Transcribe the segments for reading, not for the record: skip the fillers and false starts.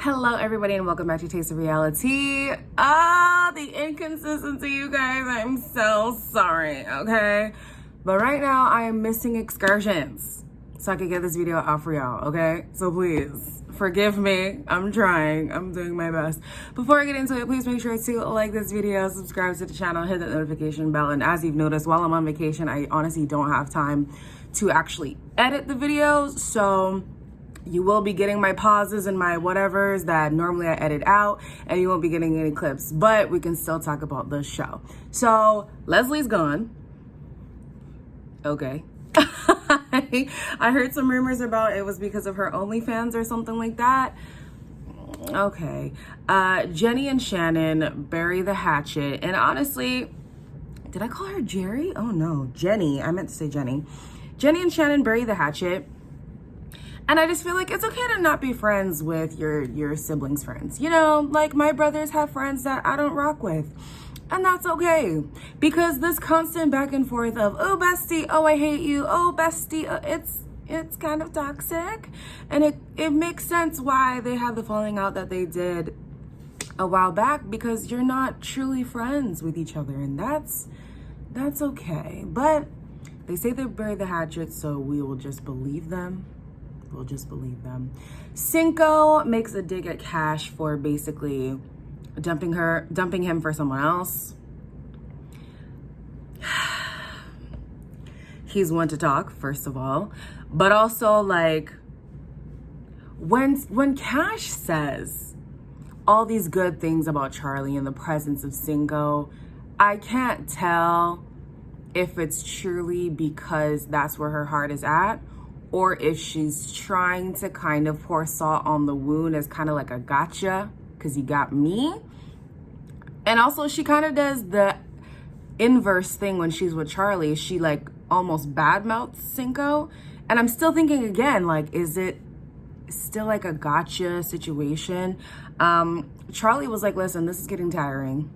Hello everybody and welcome back to Taste of Reality. The inconsistency, you guys, I'm so sorry, okay? But right now I am missing excursions so I can get this video out for y'all, okay? So please, forgive me, I'm trying, I'm doing my best. Before I get into it, please make sure to like this video, subscribe to the channel, hit that notification bell, and as you've noticed, while I'm on vacation, I honestly don't have time to actually edit the videos, so you will be getting my pauses and my whatevers that normally I edit out, and you won't be getting any clips, but we can still talk about the show. So Leslie's gone. Okay. I heard some rumors about it was because of her OnlyFans or something like that. Okay. Jenny and Shannon bury the hatchet, and honestly, did I call her Jerry? Oh no, Jenny. I meant to say Jenny. Jenny and Shannon bury the hatchet. And I just feel like it's okay to not be friends with your siblings' friends. You know, like my brothers have friends that I don't rock with. And that's okay. Because this constant back and forth of, oh, bestie, oh, I hate you, oh, bestie, it's kind of toxic. And it makes sense why they had the falling out that they did a while back, because you're not truly friends with each other. And that's okay. But they say they buried the hatchet, so we will just believe them. We'll just believe them. Cinco makes a dig at Cash for basically dumping him for someone else. He's one to talk, first of all, but also like when Cash says all these good things about Charlie in the presence of Cinco, I can't tell if it's truly because that's where her heart is at, or if she's trying to kind of pour salt on the wound as kind of like a gotcha, because you got me. And also she kind of does the inverse thing when she's with Charlie. She like almost badmouths Cinco. And I'm still thinking again, like, is it still like a gotcha situation? Charlie was like, listen, this is getting tiring.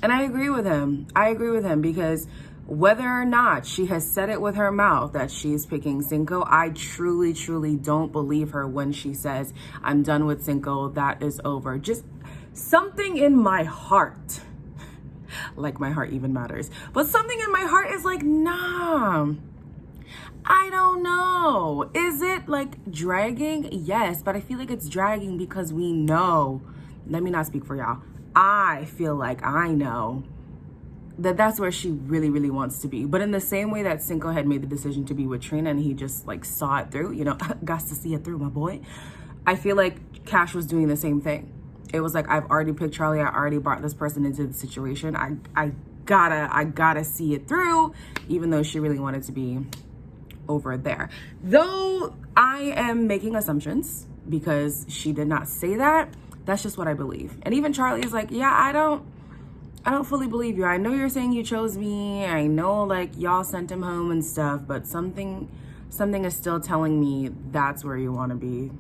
And I agree with him. Because whether or not she has said it with her mouth that she's picking Cinco, I truly, truly don't believe her when she says, I'm done with Cinco, that is over. Just something in my heart, like my heart even matters, but something in my heart is like, nah, I don't know. Is it like dragging? Yes, but I feel like it's dragging because we know, let me not speak for y'all, I feel like I know that that's where she really, really wants to be. But in the same way that Cinco had made the decision to be with Trina and he just like saw it through, you know, got to see it through, my boy. I feel like Cash was doing the same thing. It was like, I've already picked Charlie. I already brought this person into the situation. I gotta see it through, even though she really wanted to be over there. Though I am making assumptions because she did not say that. That's just what I believe. And even Charlie is like, yeah, I don't fully believe you. I know you're saying you chose me. I know like y'all sent him home and stuff, but something is still telling me that's where you want to be.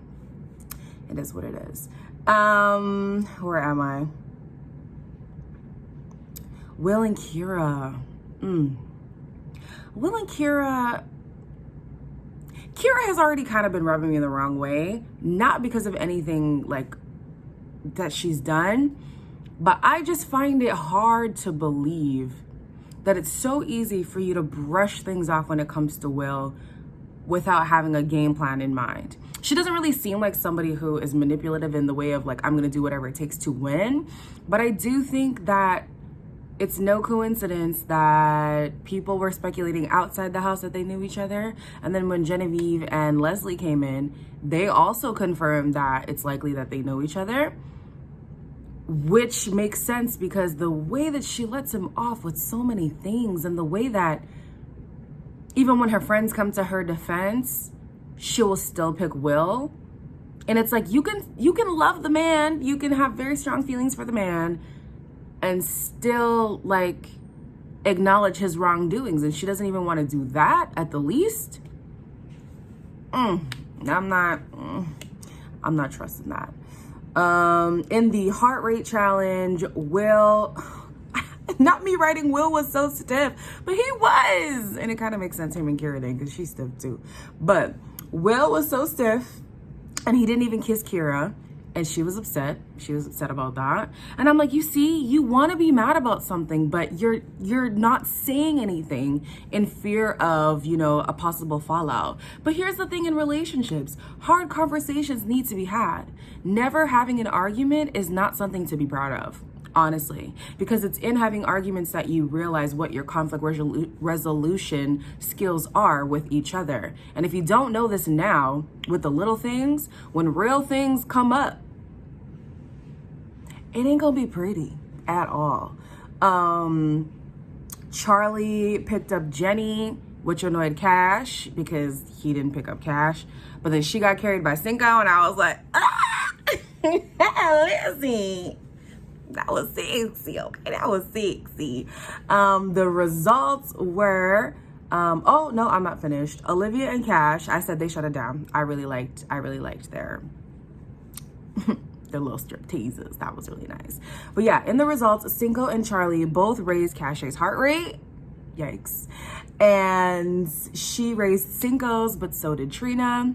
It is what it is. Where am I? Will and Kira. Will and Kira has already kind of been rubbing me the wrong way, not because of anything like that she's done, but I just find it hard to believe that it's so easy for you to brush things off when it comes to Will without having a game plan in mind. She doesn't really seem like somebody who is manipulative in the way of like, I'm gonna do whatever it takes to win. But I do think that it's no coincidence that people were speculating outside the house that they knew each other. And then when Genevieve and Leslie came in, they also confirmed that it's likely that they know each other. Which makes sense because the way that she lets him off with so many things, and the way that even when her friends come to her defense, she will still pick Will. And it's like, you can love the man, you can have very strong feelings for the man, and still like acknowledge his wrongdoings. And she doesn't even want to do that at the least. I'm not trusting that. In the heart rate challenge, Will, not me writing Will was so stiff, but he was. And it kind of makes sense him and Kira did, because she's stiff too. But Will was so stiff, and he didn't even kiss Kira. And she was upset. She was upset about that. And I'm like, you see, you want to be mad about something, but you're not saying anything in fear of, you know, a possible fallout. But here's the thing in relationships, hard conversations need to be had. Never having an argument is not something to be proud of, honestly, because it's in having arguments that you realize what your conflict resolution skills are with each other. And if you don't know this now with the little things, when real things come up, it ain't gonna be pretty at all. Charlie picked up Jenny, which annoyed Cash because he didn't pick up Cash. But then she got carried by Cinco, and I was like, ah! Lizzie. That was sexy, okay? That was sexy. The results were, oh, no, I'm not finished. Olivia and Cash, I said they shut it down. I really liked their little strip teases. That was really nice. But yeah, in the results, Cinco and Charlie both raised Cash's heart rate. Yikes. And she raised Cinco's, but so did Trina.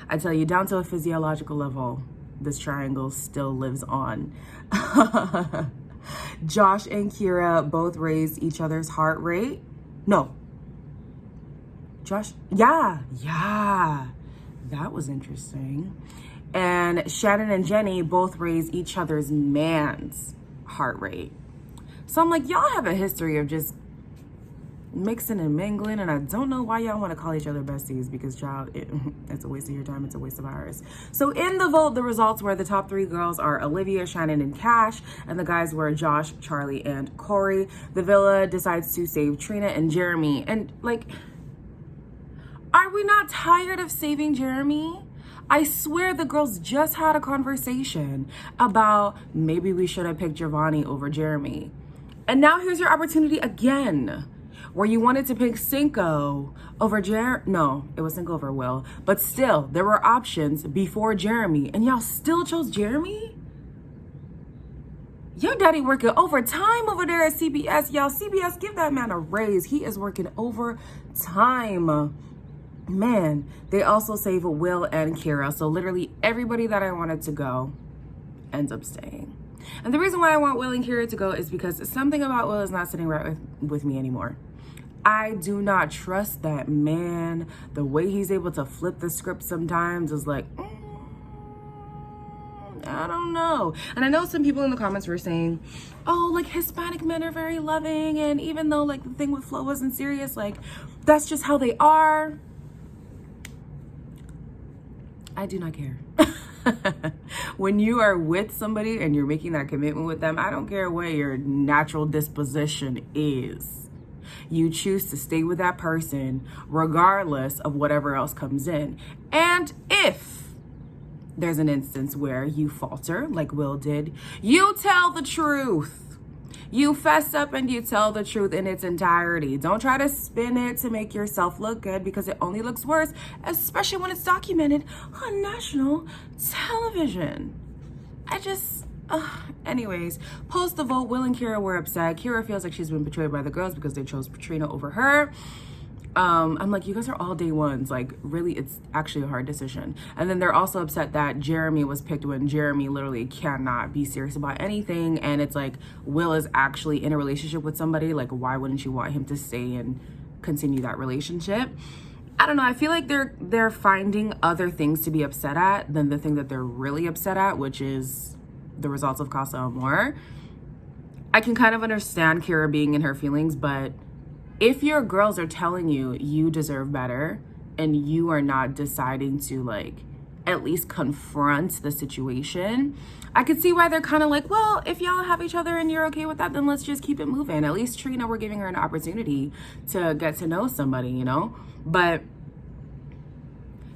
I tell you, down to a physiological level, this triangle still lives on. Josh and Kira both raised each other's heart rate. No. Josh, yeah. That was interesting. And Shannon and Jenny both raised each other's man's heart rate. So I'm like, y'all have a history of just mixing and mingling, and I don't know why y'all want to call each other besties, because child, it's a waste of your time, it's a waste of ours. So in the vote, the results were the top 3 girls are Olivia, Shannon, and Cash, and the guys were Josh, Charlie, and Corey. The villa decides to save Trina and Jeremy, and like, are we not tired of saving Jeremy? I swear the girls just had a conversation about maybe we should have picked Giovanni over Jeremy. And now here's your opportunity again, where you wanted to pick Cinco over no, it was Cinco over Will, but still, there were options before Jeremy, and y'all still chose Jeremy? Your daddy working overtime over there at CBS. Y'all, CBS, give that man a raise. He is working overtime. Man, they also save Will and Kira. So literally everybody that I wanted to go ends up staying. And the reason why I want Will and Kira to go is because something about Will is not sitting right with me anymore. I do not trust that man. The way he's able to flip the script sometimes is like, I don't know. And I know some people in the comments were saying, oh, like Hispanic men are very loving. And even though like the thing with Flo wasn't serious, like that's just how they are. I do not care. When you are with somebody and you're making that commitment with them, I don't care what your natural disposition is. You choose to stay with that person regardless of whatever else comes in. And if there's an instance where you falter, like Will did, you tell the truth. You fess up and you tell the truth in its entirety. Don't try to spin it to make yourself look good, because it only looks worse, especially when it's documented on national television. Anyways, post the vote, Will and Kira were upset. Kira feels like she's been betrayed by the girls because they chose Trina over her. I'm like, you guys are all day ones. Like, really, it's actually a hard decision. And then they're also upset that Jeremy was picked when Jeremy literally cannot be serious about anything. And it's like, Will is actually in a relationship with somebody. Like, why wouldn't you want him to stay and continue that relationship? I don't know. I feel like they're finding other things to be upset at than the thing that they're really upset at, which is the results of Casa Amor. I can kind of understand Kira being in her feelings, but if your girls are telling you you deserve better and you are not deciding to like at least confront the situation, I could see why they're kind of like, well, if y'all have each other and you're okay with that, then let's just keep it moving. At least Trina, we're giving her an opportunity to get to know somebody, you know? But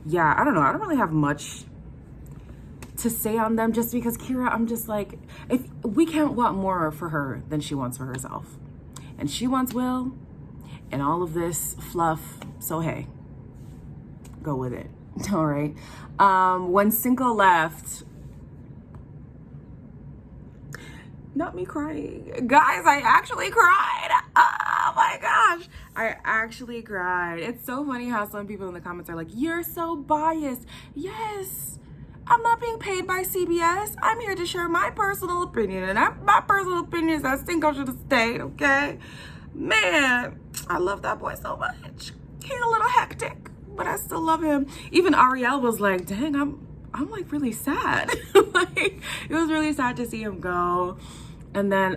yeah, I don't know. I don't really have much to say on them, just because Kira, I'm just like, if we can't want more for her than she wants for herself. And she wants Will and all of this fluff, so hey, go with it. All right. When Cinco left, not me crying, guys, I actually cried. Oh my gosh, I actually cried. It's so funny how some people in the comments are like, you're so biased. Yes, I'm not being paid by CBS. I'm here to share my personal opinion. And my personal opinion is that Cinco should have stayed, okay? Man, I love that boy so much. He's a little hectic, but I still love him. Even Ariel was like, dang, I'm like really sad. Like, it was really sad to see him go. And then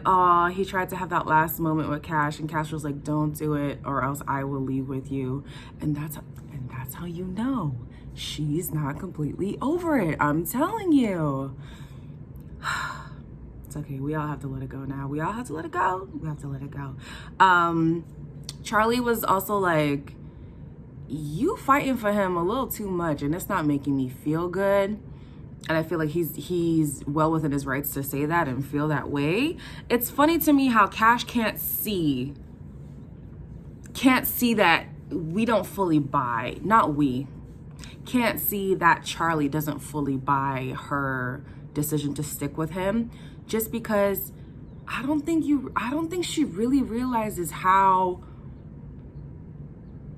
he tried to have that last moment with Cash, and Cash was like, don't do it or else I will leave with you. And that's how you know she's not completely over it. I'm telling you. It's okay. We all have to let it go now. We all have to let it go. We have to let it go. Charlie was also like, you fighting for him a little too much, and it's not making me feel good. And I feel like he's well within his rights to say that and feel that way. It's funny to me how Cash can't see that we don't fully buy, not we, can't see that Charlie doesn't fully buy her decision to stick with him, just because I don't think she really realizes how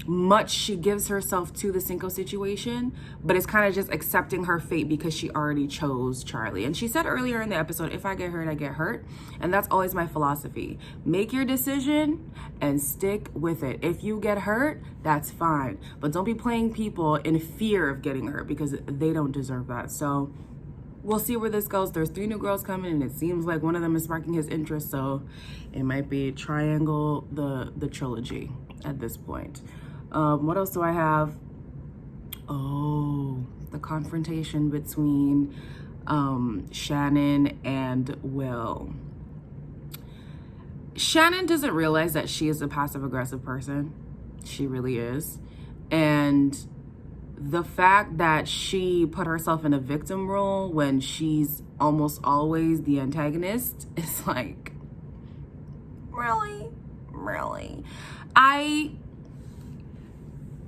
much she gives herself to the Cinco situation, but it's kind of just accepting her fate because she already chose Charlie. And she said earlier in the episode, if I get hurt, I get hurt. And that's always my philosophy. Make your decision and stick with it. If you get hurt, that's fine. But don't be playing people in fear of getting hurt, because they don't deserve that. So we'll see where this goes. There's 3 new girls coming, and it seems like one of them is sparking his interest. So it might be triangle the trilogy at this point. What else do I have? Oh, the confrontation between Shannon and Will. Shannon doesn't realize that she is a passive-aggressive person. She really is. And the fact that she put herself in a victim role when she's almost always the antagonist is like, really?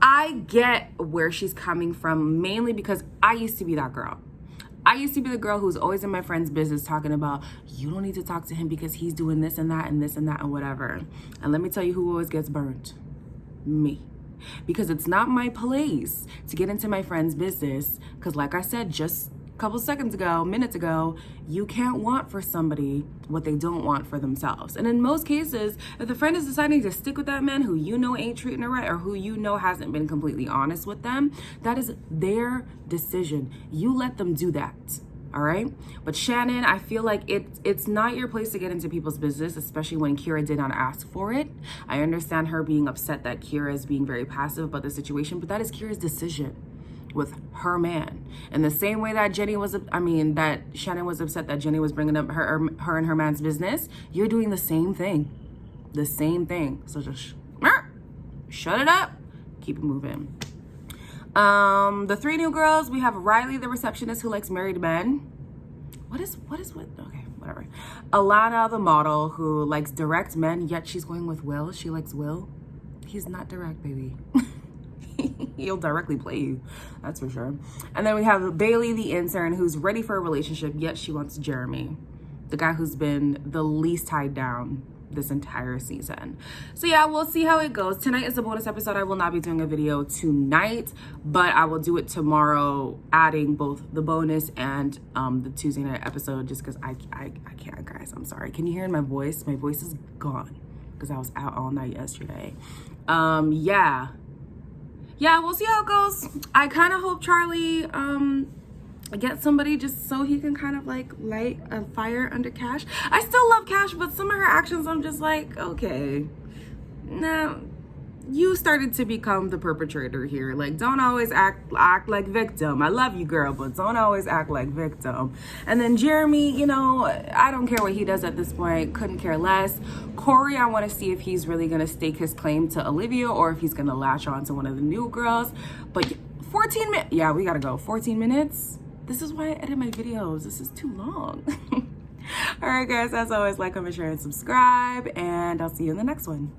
I get where she's coming from, mainly because I used to be that girl. I used to be the girl who's always in my friend's business talking about, you don't need to talk to him because he's doing this and that and this and that and whatever. And let me tell you who always gets burnt. Me. Because it's not my place to get into my friend's business. Because like I said just a couple minutes ago, you can't want for somebody what they don't want for themselves. And in most cases, if the friend is deciding to stick with that man who you know ain't treating her right, or who you know hasn't been completely honest with them, that is their decision. You let them do that. All right. But Shannon, I feel like it's not your place to get into people's business, especially when Kira did not ask for it. I understand her being upset that Kira is being very passive about the situation, but that is Kira's decision with her man. In the same way that that Shannon was upset that Jenny was bringing up her and her man's business, you're doing the same thing. So just shut it up, keep it moving. The 3 new girls, we have Riley, the receptionist who likes married men. What? Okay, whatever. Alana, the model who likes direct men, yet she's going with Will. She likes Will. He's not direct, baby. He'll directly play you, that's for sure. And then we have Bailey, the intern, who's ready for a relationship, yet she wants Jeremy, the guy who's been the least tied down this entire season. So yeah, we'll see how it goes. Tonight is a bonus episode. I will not be doing a video tonight, but I will do it tomorrow, adding both the bonus and the Tuesday night episode, just because I can't, guys. I'm sorry. Can you hear in my voice? My voice is gone because I was out all night yesterday. Yeah, we'll see how it goes. I kind of hope Charlie get somebody just so he can kind of like light a fire under Cash. I still love Cash, but some of her actions, I'm just like, okay, now you started to become the perpetrator here. Like, don't always act like victim. I love you, girl, but don't always act like victim. And then Jeremy, you know, I don't care what he does at this point. Couldn't care less. Corey, I want to see if he's really going to stake his claim to Olivia or if he's going to latch on to one of the new girls. But 14 minutes. Yeah, we got to go. 14 minutes. This is why I edit my videos. This is too long. All right, guys, as always, like, comment, share, and subscribe, and I'll see you in the next one.